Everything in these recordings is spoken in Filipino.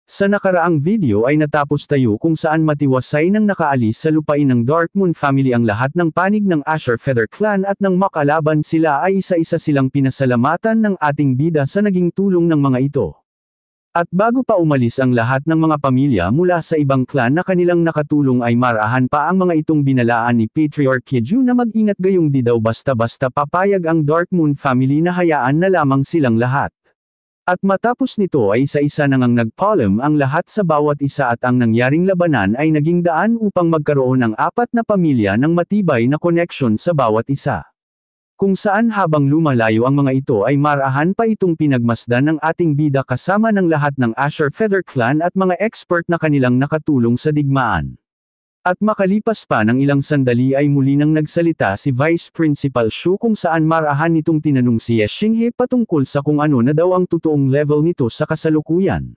Sa nakaraang video ay natapos tayo kung saan matiwasay nang nakaalis sa lupain ng Darkmoon family ang lahat ng panig ng Asher Feather Clan at nang makalaban sila ay isa-isa silang pinasalamatan ng ating bida sa naging tulong ng mga ito. At bago pa umalis ang lahat ng mga pamilya mula sa ibang clan na kanilang nakatulong ay marahan pa ang mga itong binalaan ni Patriarch Jeju na mag-ingat gayong di daw basta-basta papayag ang Darkmoon family na hayaan na lamang silang lahat. At matapos nito ay isa-isa nang nagpaalam ang lahat sa bawat isa at ang nangyaring labanan ay naging daan upang magkaroon ng apat na pamilya ng matibay na koneksyon sa bawat isa. Kung saan habang lumalayo ang mga ito ay marahan pa itong pinagmasdan ng ating bida kasama ng lahat ng Asher Feather Clan at mga expert na kanilang nakatulong sa digmaan. At makalipas pa ng ilang sandali ay muli nang nagsalita si Vice Principal Shu kung saan marahan nitong tinanong si Ye Xinghe patungkol sa kung ano na daw ang totoong level nito sa kasalukuyan.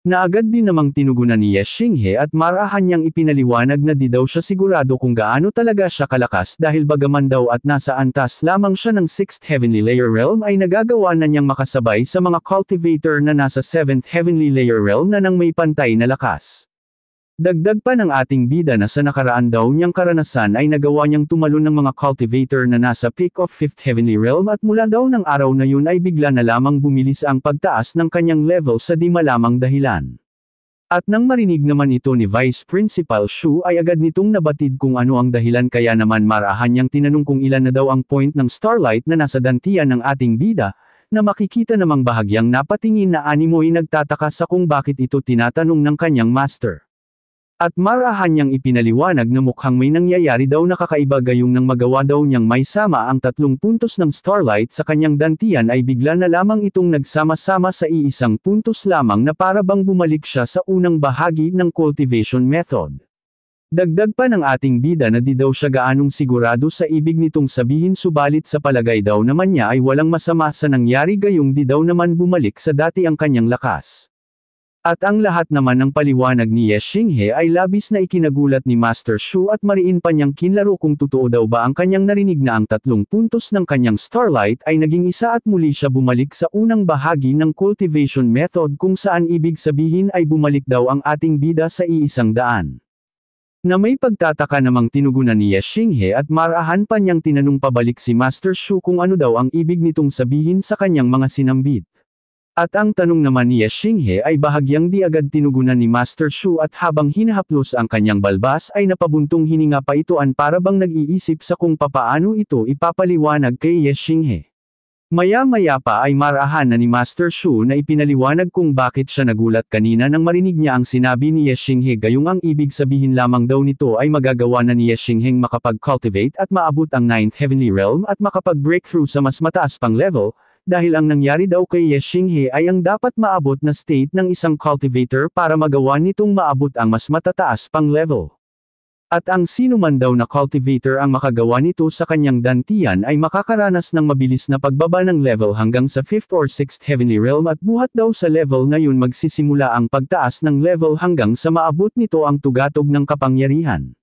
Naagad din namang tinugunan ni Ye Xinghe at marahan niyang ipinaliwanag na di daw siya sigurado kung gaano talaga siya kalakas dahil bagaman daw at nasa antas lamang siya ng 6th Heavenly Layer Realm ay nagagawa na niyang makasabay sa mga cultivator na nasa 7th Heavenly Layer Realm na nang may pantay na lakas. Dagdag pa ng ating bida na sa nakaraan daw niyang karanasan ay nagawa niyang tumalon ng mga cultivator na nasa peak of 5th Heavenly Realm at mula daw ng araw na yun ay bigla na lamang bumilis ang pagtaas ng kanyang level sa di malamang dahilan. At nang marinig naman ito ni Vice Principal Shu ay agad nitong nabatid kung ano ang dahilan kaya naman marahan niyang tinanong kung ilan na daw ang point ng starlight na nasa dantian ng ating bida, na makikita namang bahagyang napatingin na animoy nagtataka sa kung bakit ito tinatanong ng kanyang master. At marahan niyang ipinaliwanag na mukhang may nangyayari daw na kakaiba gayong nang magawa daw niyang may sama ang 3 puntos ng starlight sa kanyang dantian ay bigla na lamang itong nagsama-sama sa iisang puntos lamang na para bang bumalik siya sa unang bahagi ng cultivation method. Dagdag pa ng ating bida na di daw siya gaanong sigurado sa ibig nitong sabihin subalit sa palagay daw naman niya ay walang masama sa nangyari gayong di daw naman bumalik sa dati ang kanyang lakas. At ang lahat naman ng paliwanag ni Ye Xinghe ay labis na ikinagulat ni Master Shu at mariin pa niyang kinlaro kung totoo daw ba ang kanyang narinig na ang 3 puntos ng kanyang starlight ay naging isa at muli siya bumalik sa unang bahagi ng cultivation method kung saan ibig sabihin ay bumalik daw ang ating bida sa iisang daan. Na may pagtataka namang tinugunan ni Ye Xinghe at marahan pa niyang tinanong pabalik si Master Shu kung ano daw ang ibig nitong sabihin sa kanyang mga sinambit. At ang tanong naman ni Ye Xinghe ay bahagyang di agad tinugunan ni Master Shu at habang hinahaplos ang kanyang balbas ay napabuntong hininga pa itoan para bang nag-iisip sa kung papaano ito ipapaliwanag kay Ye Xinghe. Maya-maya pa ay marahan na ni Master Shu na ipinaliwanag kung bakit siya nagulat kanina nang marinig niya ang sinabi ni Ye Xinghe gayong ang ibig sabihin lamang daw nito ay magagawa na ni Ye Xingheng makapag-cultivate at maabot ang 9th Heavenly Realm at makapag-breakthrough sa mas mataas pang level, dahil ang nangyari daw kay Ye Xinghe ay ang dapat maabot na state ng isang cultivator para magawa nitong maabot ang mas matataas pang level. At ang sino man daw na cultivator ang makagawa nito sa kanyang dantian ay makakaranas ng mabilis na pagbaba ng level hanggang sa 5th or 6th Heavenly Realm at buhat daw sa level na yun magsisimula ang pagtaas ng level hanggang sa maabot nito ang tugatog ng kapangyarihan.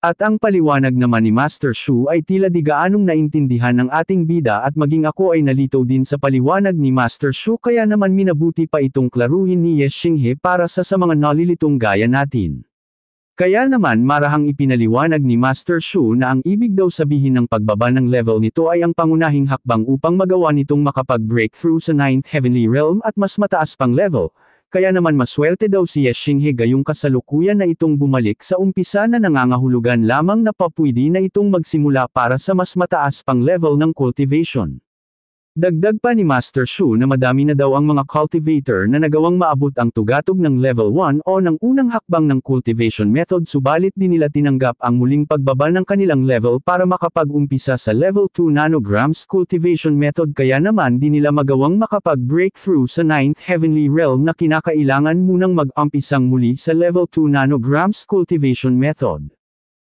At ang paliwanag naman ni Master Shu ay tila di gaanong naintindihan ng ating bida at maging ako ay nalito din sa paliwanag ni Master Shu kaya naman minabuti pa itong klaruhin ni Ye Xinghe para sa mga nalilitong gaya natin. Kaya naman marahang ipinaliwanag ni Master Shu na ang ibig daw sabihin ng pagbaba ng level nito ay ang pangunahing hakbang upang magawa nitong makapag-breakthrough sa 9th Heavenly Realm at mas mataas pang level. Kaya naman maswerte daw si Ye Xinghe gayong kasalukuyan na itong bumalik sa umpisa na nangangahulugan lamang na papwede na itong magsimula para sa mas mataas pang level ng cultivation. Dagdag pa ni Master Shu na madami na daw ang mga cultivator na nagawang maabot ang tugatog ng level 1 o ng unang hakbang ng cultivation method subalit di nila tinanggap ang muling pagbaba ng kanilang level para makapag-umpisa sa level 2 nanograms cultivation method kaya naman di nila magawang makapag-breakthrough sa 9th Heavenly Realm na kinakailangan munang mag-umpisang muli sa level 2 nanograms cultivation method.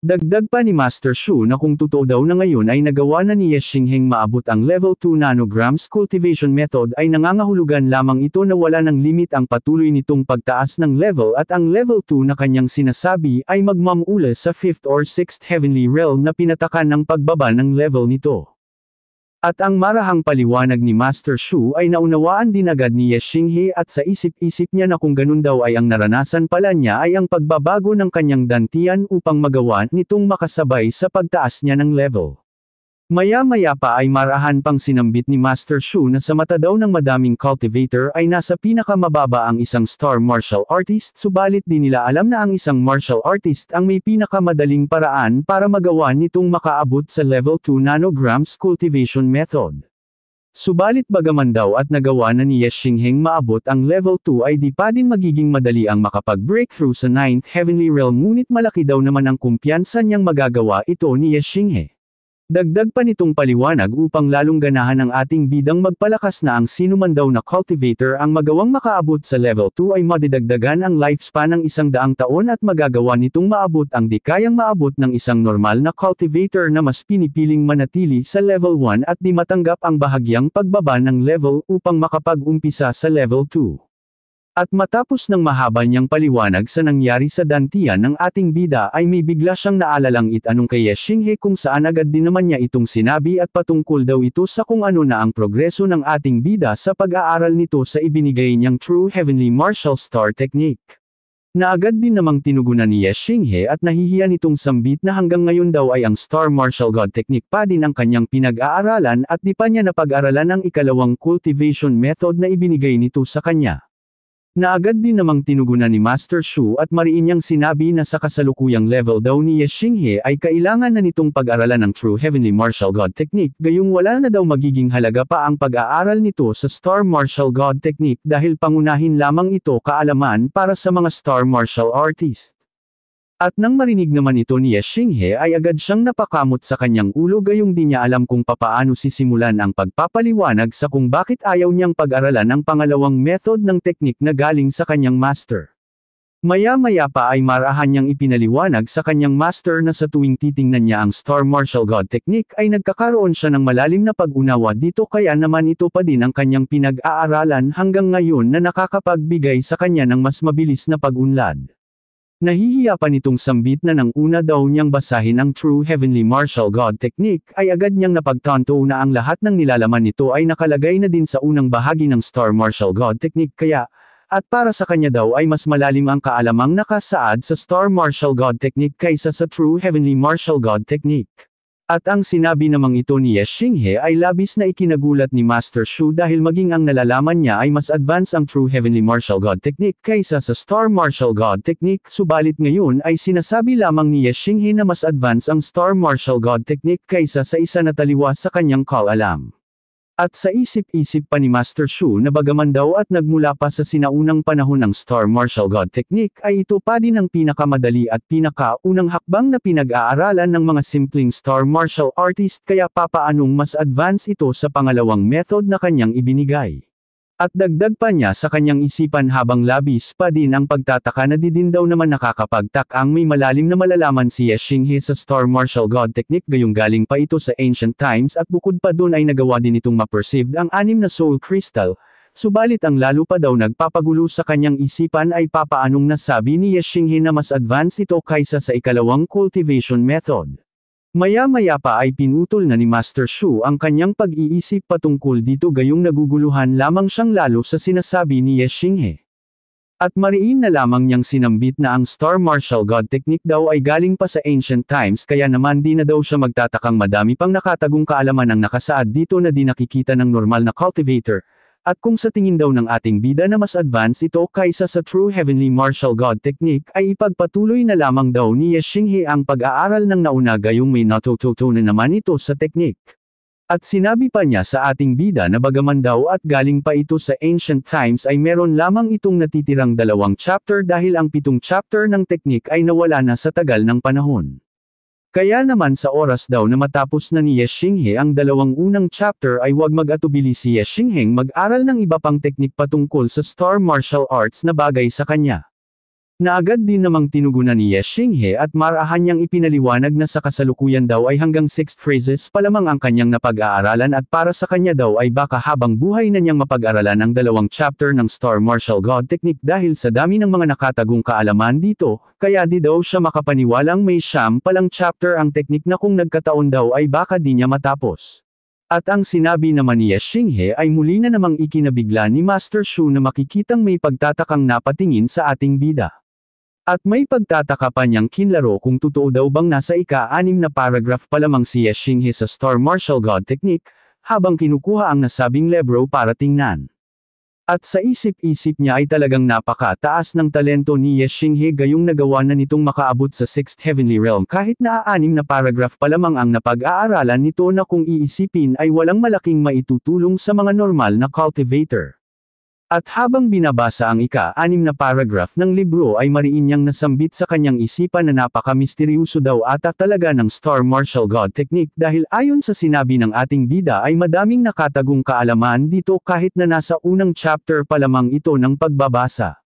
Dagdag pa ni Master Shu na kung totoo daw na ngayon ay nagawa na ni Ye Xingheng maabot ang level 2 nanograms cultivation method ay nangangahulugan lamang ito na wala ng limit ang patuloy nitong pagtaas ng level at ang level 2 na kanyang sinasabi ay magmamula sa 5th or 6th Heavenly Realm na pinatakan ng pagbaba ng level nito. At ang marahang paliwanag ni Master Shu ay naunawaan din agad ni Ye Xinghe at sa isip-isip niya na kung ganun daw ay ang naranasan pala niya ay ang pagbabago ng kanyang dantian upang magawa nitong makasabay sa pagtaas niya ng level. Maya-maya pa ay marahan pang sinambit ni Master Shu na sa mata daw ng madaming cultivator ay nasa pinakamababa ang isang star martial artist, subalit di nila alam na ang isang martial artist ang may pinakamadaling paraan para magawa nitong makaabot sa level 2 nanograms cultivation method. Subalit bagaman daw at nagawa na ni Ye Xingheng maabot ang level 2 ay di pa din magiging madali ang makapag-breakthrough sa 9th heavenly realm, ngunit malaki daw naman ang kumpiyansa niyang magagawa ito ni Ye Xinghe. Dagdag pa nitong paliwanag upang lalong ganahan ang ating bidang magpalakas na ang sino man daw na cultivator ang magawang makaabot sa level 2 ay madidagdagan ang lifespan ng 100 taon at magagawa nitong maabot ang di kayang maabot ng isang normal na cultivator na mas pinipiling manatili sa level 1 at di matanggap ang bahagyang pagbaba ng level upang makapag-umpisa sa level 2. At matapos ng mahaba niyang paliwanag sa nangyari sa dantian ng ating bida ay may bigla siyang naalalang itanong kay Ye Xinghe kung saan agad din naman niya itong sinabi at patungkol daw ito sa kung ano na ang progreso ng ating bida sa pag-aaral nito sa ibinigay niyang True Heavenly Martial Star Technique. Na agad din namang tinugunan ni Ye Xinghe at nahihiya nitong sambit na hanggang ngayon daw ay ang Star Martial God Technique pa din ang kanyang pinag-aaralan at di pa niya napag-aralan ang ikalawang cultivation method na ibinigay nito sa kanya. Na agad din namang tinugunan ni Master Shu at mariin niyang sinabi na sa kasalukuyang level daw ni Ye Xinghe ay kailangan na nitong pag-aralan ng True Heavenly Martial God Technique, gayong wala na daw magiging halaga pa ang pag-aaral nito sa Star Martial God Technique dahil pangunahin lamang ito kaalaman para sa mga Star Martial Artist. At nang marinig naman ito ni Ye Xinghe ay agad siyang napakamot sa kanyang ulo, gayong di niya alam kung papaano sisimulan ang pagpapaliwanag sa kung bakit ayaw niyang pag-aralan ang pangalawang method ng teknik na galing sa kanyang master. Maya-maya pa ay marahan niyang ipinaliwanag sa kanyang master na sa tuwing titingnan niya ang Star Martial God Technique ay nagkakaroon siya ng malalim na pag-unawa dito, kaya naman ito pa din ang kanyang pinag-aaralan hanggang ngayon na nakakapagbigay sa kanya ng mas mabilis na pag-unlad. Nahihiya pa nitong sambit na nang una daw niyang basahin ang True Heavenly Martial God Technique ay agad niyang napagtanto na ang lahat ng nilalaman nito ay nakalagay na din sa unang bahagi ng Star Martial God Technique, kaya, at para sa kanya daw ay mas malalim ang kaalamang nakasaad sa Star Martial God Technique kaysa sa True Heavenly Martial God Technique. At ang sinabi namang ito ni Ye Xinghe ay labis na ikinagulat ni Master Shu dahil maging ang nalalaman niya ay mas advance ang True Heavenly Martial God Technique kaysa sa Star Martial God Technique, subalit ngayon ay sinasabi lamang ni Ye Xinghe na mas advance ang Star Martial God Technique kaysa sa isa na taliwa sa kanyang kaalam. At sa isip-isip pa ni Master Shu na bagaman daw at nagmula pa sa sinaunang panahon ng Star Martial God Technique ay ito pa din ang pinakamadali at pinakaunang hakbang na pinag-aaralan ng mga simpleng Star Martial Artist, kaya papaanong mas advance ito sa pangalawang method na kanyang ibinigay. At dagdag pa niya sa kanyang isipan habang labis pa din ang pagtataka na di din daw naman nakakapagtak ang may malalim na malalaman si Ye Xinghe sa Star Martial God Technique, gayong galing pa ito sa ancient times at bukod pa dun ay nagawa din itong ma-perceive ang 6 na soul crystal, subalit ang lalo pa daw nagpapagulo sa kanyang isipan ay papaanong nasabi ni Ye Xinghe na mas advance ito kaysa sa ikalawang cultivation method. Maya-maya pa ay pinutol na ni Master Shu ang kanyang pag-iisip patungkol dito, gayong naguguluhan lamang siyang lalo sa sinasabi ni Ye Xinghe. At mariin na lamang niyang sinambit na ang Star Martial God Technique daw ay galing pa sa ancient times, kaya naman di na daw siya magtatakang madami pang nakatagong kaalaman ang nakasaad dito na di nakikita ng normal na cultivator. At kung sa tingin daw ng ating bida na mas advance ito kaysa sa True Heavenly Martial God Technique ay ipagpatuloy na lamang daw ni Ye Xinghe ang pag-aaral ng nauna, gayong may natututo na naman ito sa technique. At sinabi pa niya sa ating bida na bagaman daw at galing pa ito sa ancient times ay meron lamang itong natitirang 2 chapter dahil ang 7 chapter ng technique ay nawala na sa tagal ng panahon. Kaya naman sa oras daw na matapos na ni Ye Xinghe ang 2 unang chapter ay huwag mag-atubili si Ye Xinghe mag-aral ng iba pang teknik patungkol sa Star Martial Arts na bagay sa kanya. Na agad din namang tinugunan ni Ye Xinghe at marahan niyang ipinaliwanag na sa kasalukuyan daw ay hanggang 6 phrases pa lamang ang kanyang napag-aaralan at para sa kanya daw ay baka habang buhay na niyang mapag-aralan ang 2 chapter ng Star Martial God Technique dahil sa dami ng mga nakatagong kaalaman dito, kaya di daw siya makapaniwalang may 9 palang chapter ang teknik na kung nagkataon daw ay baka di niya matapos. At ang sinabi naman ni Xinghe ay muli na namang ikinabigla ni Master Shu na makikitang may pagtatakang napatingin sa ating bida. At may pagtataka pa niyang kinlaro kung totoo daw bang nasa ika-6 na paragraph pa lamang si Xinghe sa Star Martial God Technique, habang kinukuha ang nasabing libro para tingnan. At sa isip-isip niya ay talagang napaka-taas ng talento ni Xinghe gayong nagawa na nitong makaabot sa 6th Heavenly Realm kahit na 6 na paragraph pa lamang ang napag-aaralan nito na kung iisipin ay walang malaking maitutulong sa mga normal na cultivator. At habang binabasa ang ika-6 na paragraph ng libro ay mariin niyang nasambit sa kanyang isipan na napaka-misteryoso daw ata talaga ng Star Martial God Technique dahil ayon sa sinabi ng ating bida ay madaming nakatagong kaalaman dito kahit na nasa unang chapter pa lamang ito ng pagbabasa.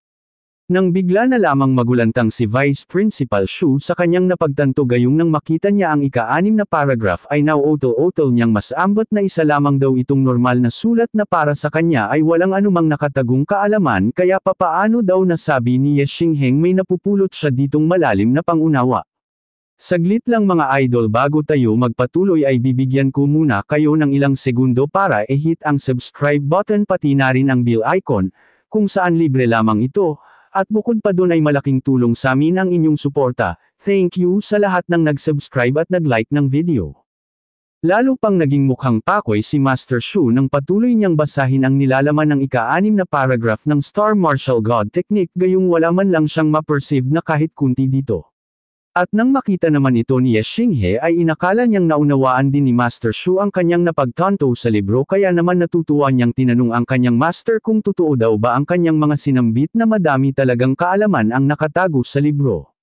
Nang bigla na lamang magulantang si Vice Principal Shu sa kanyang napagtanto gayong nang makita niya ang ika-6 na paragraph ay nauutol-utol niyang mas ambot na isa lamang daw itong normal na sulat na para sa kanya ay walang anumang nakatagong kaalaman kaya papaano daw nasabi ni Xinghe may napupulot siya ditong malalim na pangunawa. Saglit lang mga idol bago tayo magpatuloy ay bibigyan ko muna kayo ng ilang segundo para i-hit ang subscribe button pati na rin ang bell icon, kung saan libre lamang ito. At bukod pa doon ay malaking tulong sa amin ang inyong suporta. Thank you sa lahat ng nag-subscribe at nag-like ng video. Lalo pang naging mukhang pakoy si Master Shu nang patuloy niyang basahin ang nilalaman ng ika-6 na paragraph ng Star Martial God Technique gayong wala man lang siyang ma-perceive na kahit kunti dito. At nang makita naman ito ni Xinghe ay inakala niyang naunawaan din ni Master Shu ang kanyang napagtanto sa libro kaya naman natutuwa niyang tinanong ang kanyang master kung totoo daw ba ang kanyang mga sinambit na madami talagang kaalaman ang nakatago sa libro.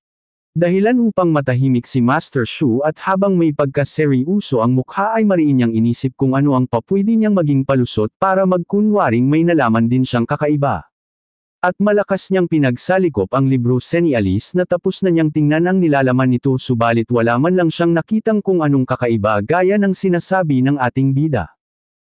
Dahilan upang matahimik si Master Shu at habang may pagkaseryoso ang mukha ay mariin niyang inisip kung ano ang papwede niyang maging palusot para magkunwaring may nalaman din siyang kakaiba. At malakas niyang pinagsalikop ang libro ni Alice na tapos na niyang tingnan ang nilalaman nito subalit wala man lang siyang nakitang kung anong kakaiba gaya ng sinasabi ng ating bida.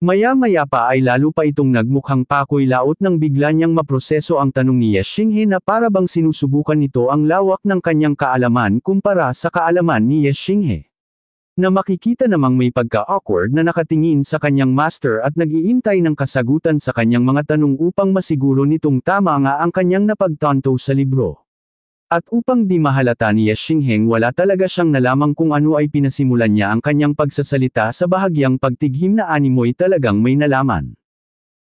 Maya-maya pa ay lalo pa itong nagmukhang pakoy laot nang bigla niyang maproseso ang tanong ni Xinghe na para bang sinusubukan nito ang lawak ng kanyang kaalaman kumpara sa kaalaman ni Xinghe. Na makikita namang may pagka-awkward na nakatingin sa kanyang master at nag-iintay ng kasagutan sa kanyang mga tanong upang masiguro nitong tama nga ang kanyang napagtanto sa libro. At upang di mahalata ni Xinghe wala talaga siyang nalamang kung ano ay pinasimulan niya ang kanyang pagsasalita sa bahagyang pagtighim na animoy talagang may nalaman.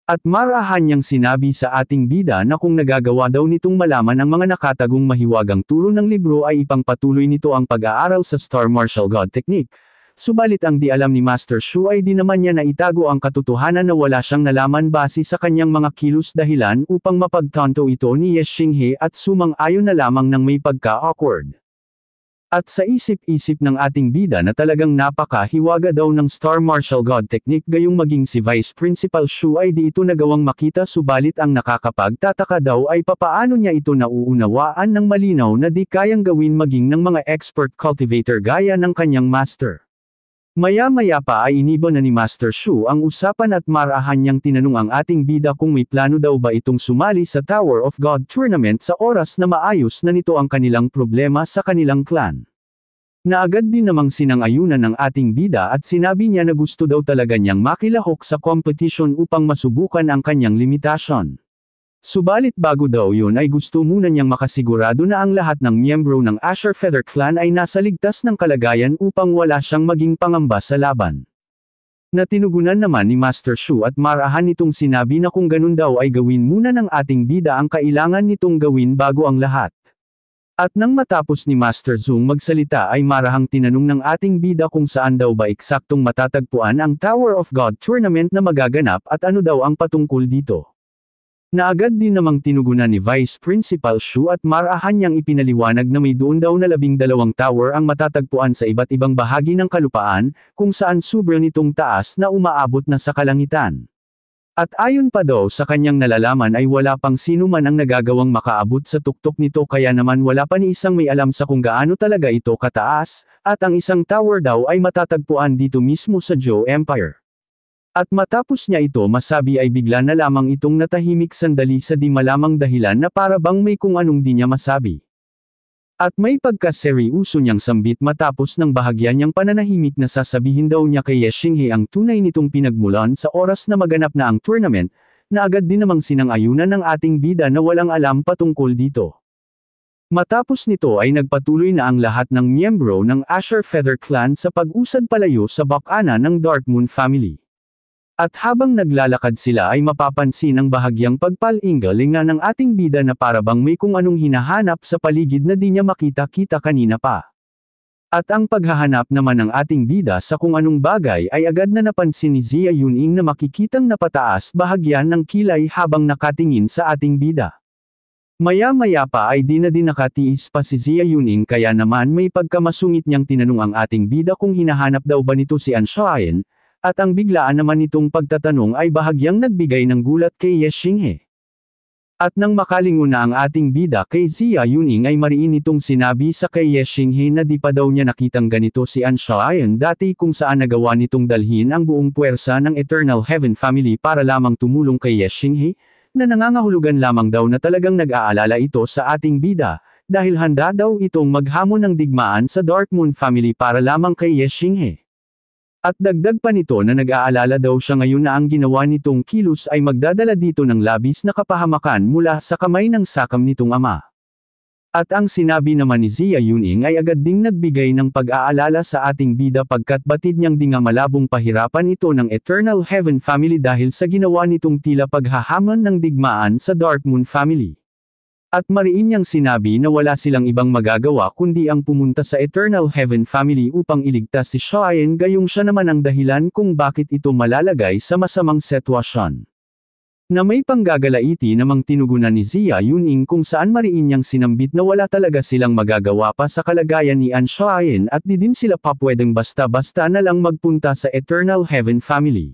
At marahan niyang sinabi sa ating bida na kung nagagawa daw nitong malaman ang mga nakatagong mahiwagang turo ng libro ay ipangpatuloy nito ang pag-aaral sa Star Martial God Technique. Subalit ang di alam ni Master Shu ay di naman niya naitago ang katotohanan na wala siyang nalaman base sa kanyang mga kilos dahilan upang mapagtanto ito ni Xinghe at sumang-ayon na lamang ng may pagka-awkward. At sa isip-isip ng ating bida na talagang napaka-hiwaga daw ng Star Martial God Technique gayong maging si Vice Principal Shu ay di ito nagawang makita subalit ang nakakapagtataka daw ay papaano niya ito nauunawaan ng malinaw na di kayang gawin maging ng mga expert cultivator gaya ng kanyang master. Maya-maya pa ay iniba na ni Master Shu ang usapan at marahan niyang tinanong ang ating bida kung may plano daw ba itong sumali sa Tower of God Tournament sa oras na maayos na nito ang kanilang problema sa kanilang clan. Naagad din namang sinang-ayunan ng ating bida at sinabi niya na gusto daw talaga niyang makilahok sa competition upang masubukan ang kanyang limitasyon. Subalit bago daw yun ay gusto muna niyang makasigurado na ang lahat ng miyembro ng Asher Feather Clan ay nasa ligtas ng kalagayan upang wala siyang maging pangamba sa laban. Natinugunan naman ni Master Shu at marahan nitong sinabi na kung ganun daw ay gawin muna ng ating bida ang kailangan nitong gawin bago ang lahat. At nang matapos ni Master Zung magsalita ay marahang tinanong ng ating bida kung saan daw ba eksaktong matatagpuan ang Tower of God Tournament na magaganap at ano daw ang patungkol dito. Naagad din namang tinugunan ni Vice Principal Shu at marahan niyang ipinaliwanag na may doon daw na 12 tower ang matatagpuan sa iba't ibang bahagi ng kalupaan, kung saan sobra nitong taas na umaabot na sa kalangitan. At ayon pa daw sa kanyang nalalaman ay wala pang sino man ang nagagawang makaabot sa tuktok nito kaya naman wala pa ni isang may alam sa kung gaano talaga ito kataas, at ang isang tower daw ay matatagpuan dito mismo sa Zhou Empire. At matapos niya ito masabi ay bigla na lamang itong natahimik sandali sa di malamang dahilan na para bang may kung anong di niya masabi. At may pagkaseryoso niyang sambit matapos ng bahagya niyang pananahimik na sasabihin daw niya kay Ye Xinghe ang tunay nitong pinagmulan sa oras na maganap na ang tournament, na agad din namang sinang-ayunan ng ating bida na walang alam patungkol dito. Matapos nito ay nagpatuloy na ang lahat ng miyembro ng Asher Feather Clan sa pag-usad palayo sa bakana ng Dark Moon family. At habang naglalakad sila ay mapapansin ang bahagyang pagpal-ingalinga ng ating bida na parabang may kung anong hinahanap sa paligid na di niya makita-kita kanina pa. At ang paghahanap naman ng ating bida sa kung anong bagay ay agad na napansin ni Jia Yuning na makikitang napataas bahagyan ng kilay habang nakatingin sa ating bida. Maya-maya pa ay di na din nakatiis pa si Jia Yuning kaya naman may pagkamasungit niyang tinanong ang ating bida kung hinahanap daw ba nito si An Xiaoyan. At ang biglaan naman nitong pagtatanong ay bahagyang nagbigay ng gulat kay Ye Xinghe. At nang makalingon na ang ating bida kay Jia Yuning ay mariin nitong sinabi sa kay Ye Xinghe na di pa daw niya nakitang ganito si An Xiaoyan dati kung saan nagawa nitong dalhin ang buong puwersa ng Eternal Heaven family para lamang tumulong kay Ye Xinghe, na nangangahulugan lamang daw na talagang nag-aalala ito sa ating bida, dahil handa daw itong maghamon ng digmaan sa Dark Moon family para lamang kay Ye Xinghe. At dagdag pa nito na nag-aalala daw siya ngayon na ang ginawa nitong kilos ay magdadala dito ng labis na kapahamakan mula sa kamay ng sakam nitong ama. At ang sinabi naman ni Jia Yuning ay agad ding nagbigay ng pag-aalala sa ating bida pagkat batid niyang di nga malabong pahirapan ito ng Eternal Heaven family dahil sa ginawa nitong tila paghahamon ng digmaan sa Dark Moon family. At mariin niyang sinabi na wala silang ibang magagawa kundi ang pumunta sa Eternal Heaven family upang iligtas si Xiaoyan gayong siya naman ang dahilan kung bakit ito malalagay sa masamang sitwasyon. Na may panggagalaiti namang tinugunan ni Jia Yuning kung saan mariin niyang sinambit na wala talaga silang magagawa pa sa kalagayan ni An Xiaoyan at di din sila pa pwedeng basta-basta na lang magpunta sa Eternal Heaven family.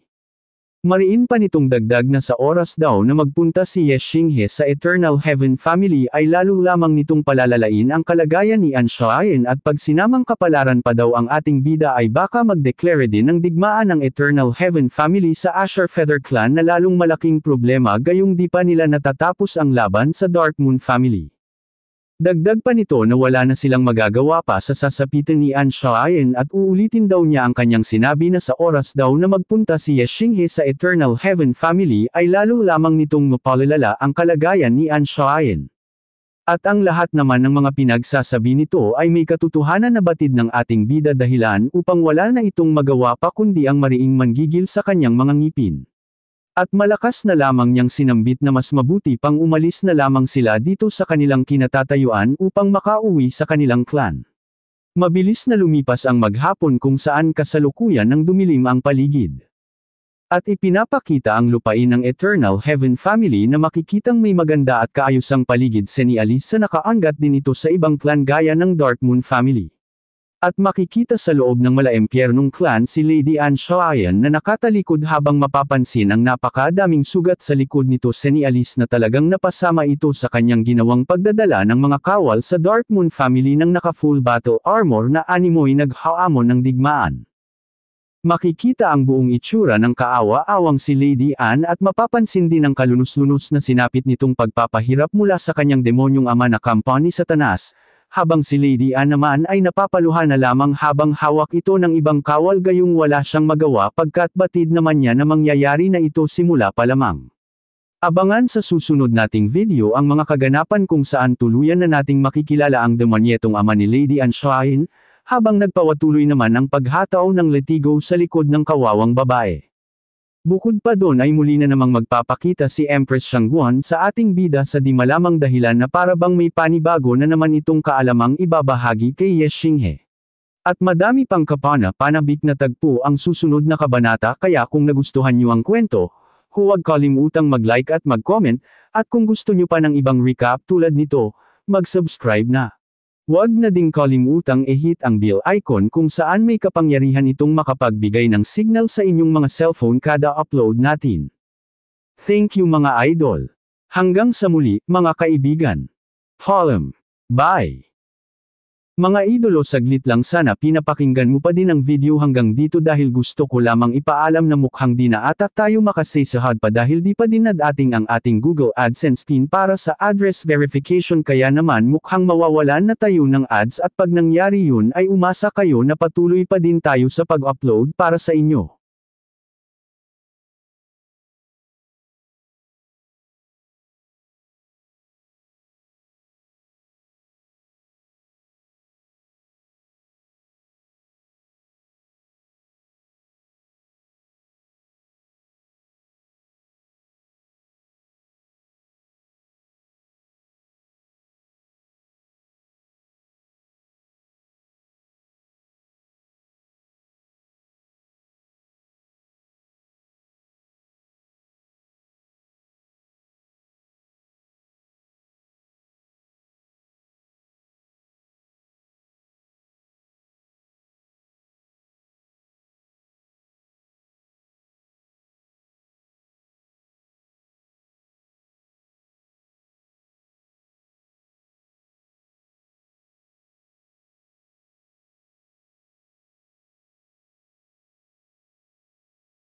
Mariin pa nitong dagdag na sa oras daw na magpunta si Ye Xinghe sa Eternal Heaven family ay lalo lamang nitong palalalain ang kalagayan ni An Xiaoyan at pag sinamang kapalaran pa daw ang ating bida ay baka mag-declare din ng digmaan ng Eternal Heaven family sa Asher Feather Clan na lalong malaking problema gayong di pa nila natatapos ang laban sa Dark Moon family. Dagdag pa nito na wala na silang magagawa pa sa sasapitan ni An Xiaoyan at uulitin daw niya ang kanyang sinabi na sa oras daw na magpunta si Ye Xinghe sa Eternal Heaven family ay lalo lamang nitong mapalalala ang kalagayan ni An Xiaoyan. At ang lahat naman ng mga pinagsasabi nito ay may katotohanan na batid ng ating bida dahilan upang wala na itong magawa pa kundi ang mariing manggigil sa kanyang mga ngipin. At malakas na lamang niyang sinambit na mas mabuti pang umalis na lamang sila dito sa kanilang kinatatayuan upang makauwi sa kanilang clan. Mabilis na lumipas ang maghapon kung saan kasalukuyan ng dumilim ang paligid. At ipinapakita ang lupain ng Eternal Heaven family na makikitang may maganda at kaayusang paligid senialis sa nakaanggat din ito sa ibang clan gaya ng Dark Moon family. At makikita sa loob ng malaempyernong clan si Lady An Xiaoyan na nakatalikod habang mapapansin ang napakadaming sugat sa likod nito senialis na talagang napasama ito sa kanyang ginawang pagdadala ng mga kawal sa Dark Moon family ng naka-full battle armor na animoy naghaamon ng digmaan. Makikita ang buong itsura ng kaawa-awang si Lady An at mapapansin din ang kalunos-lunos na sinapit nitong pagpapahirap mula sa kanyang demonyong ama na Kampani Satanas, habang si Lady An naman ay napapaluhan na lamang habang hawak ito ng ibang kawal gayong wala siyang magawa pagkat batid naman niya na mangyayari na ito simula pa lamang. Abangan sa susunod nating video ang mga kaganapan kung saan tuluyan na nating makikilala ang demonyetong ama ni Lady An Xiaoyan, habang nagpawatuloy naman ang paghataw ng letigo sa likod ng kawawang babae. Bukod pa doon ay muli na namang magpapakita si Empress Shangguan sa ating bida sa di malamang dahilan na para bang may panibago na naman itong kaalamang ibabahagi kay Ye Xinghe. At madami pang panabik na tagpo ang susunod na kabanata kaya kung nagustuhan niyo ang kwento, huwag kalimutang mag-like at mag-comment, at kung gusto niyo pa ng ibang recap tulad nito, mag-subscribe na. Huwag na ding kalimutang i-hit ang bell icon kung saan may kapangyarihan itong makapagbigay ng signal sa inyong mga cellphone kada upload natin. Thank you mga idol. Hanggang sa muli, mga kaibigan. Paalam. Bye. Mga idolo, saglit lang, sana pinapakinggan mo pa din ang video hanggang dito dahil gusto ko lamang ipaalam na mukhang di na ata tayo makasay sa HUD pa dahil di pa din nadating ang ating Google AdSense pin para sa address verification, kaya naman mukhang mawawalan na tayo ng ads, at pag nangyari yun ay umasa kayo na patuloy pa din tayo sa pag-upload para sa inyo.